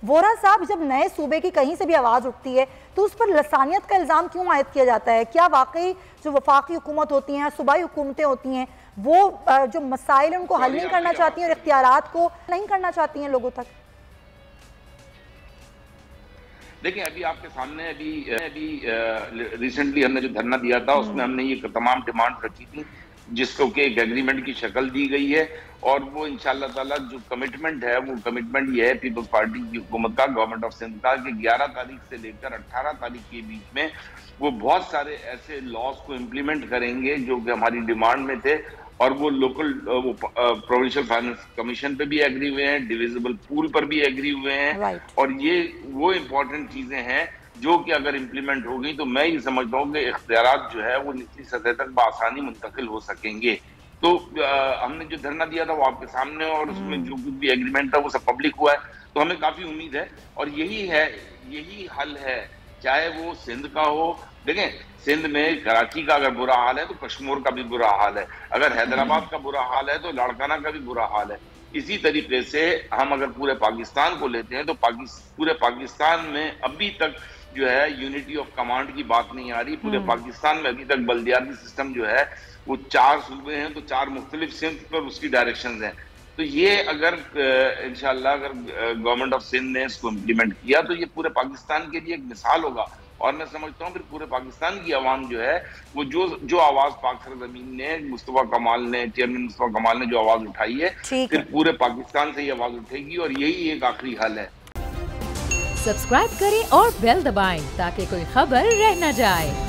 वोरा साहब, जब नए सूबे की कहीं से भी आवाज़ उठती है तो उस पर लसानियत का इल्ज़ाम क्यों आयद किया जाता है? क्या वाकई जो वफाकी हुकूमत होती हैं, सूबाई हुकूमतें होती हैं, वो जो मसाइल हैं उनको हल नहीं करना चाहती हैं और इख्तियारात को नहीं करना चाहती हैं लोगों तक? देखिए, अभी आपके सामने अभी रिसेंटली हमने जो धरना दिया था उसमें हमने ये तमाम डिमांड रखी थी, जिसको कि एक एग्रीमेंट की शक्ल दी गई है। और वो इंशाअल्लाह ताला जो कमिटमेंट है, वो कमिटमेंट ये है पीपल्स पार्टी की हुकूमत का, गवर्नमेंट ऑफ सिंध का, कि 11 तारीख से लेकर 18 तारीख के बीच में वो बहुत सारे ऐसे लॉज को इम्प्लीमेंट करेंगे जो कि हमारी डिमांड में थे। और वो लोकल प्रोविंशियल फाइनेंस कमीशन पे भी एग्री हुए हैं, डिविजिबल पूल पर भी एग्री हुए हैं। और ये वो इम्पोर्टेंट चीजें हैं जो कि अगर इम्प्लीमेंट होगी तो मैं ये समझता हूँ कि इख्तियारात जो है वो निचली सतह तक बआसानी मुंतकिल हो सकेंगे। तो हमने जो धरना दिया था वो आपके सामने, और उसमें जो कुछ भी एग्रीमेंट था वो सब पब्लिक हुआ है। तो हमें काफी उम्मीद है, और यही हल है, चाहे वो सिंध का हो। देखें, सिंध में कराची का अगर बुरा हाल है तो कश्मीर का भी बुरा हाल है, अगर हैदराबाद का बुरा हाल है तो लाड़काना का भी बुरा हाल है। इसी तरीके से हम अगर पूरे पाकिस्तान को लेते हैं तो पूरे पाकिस्तान में अभी तक जो है यूनिटी ऑफ कमांड की बात नहीं आ रही। पूरे पाकिस्तान में अभी तक बल्दियाती सिस्टम जो है वो 4 सूबे हैं, तो 4 मुख्तलिफ सिंध पर उसकी डायरेक्शंस हैं। तो ये अगर इंशाअल्लाह अगर गवर्नमेंट ऑफ सिंध ने इसको इम्प्लीमेंट किया तो ये पूरे पाकिस्तान के लिए एक मिसाल होगा। और मैं समझता हूँ फिर पूरे पाकिस्तान की आवाम जो है वो जो आवाज पाक सरजमीन ने, मुस्तफा कमाल ने, चेयरमैन मुस्तफा कमाल ने जो आवाज उठाई है, फिर पूरे पाकिस्तान से ये आवाज उठेगी, और यही एक आखिरी हल है। सब्सक्राइब करें और बेल दबाएं ताकि कोई खबर रह न जाए।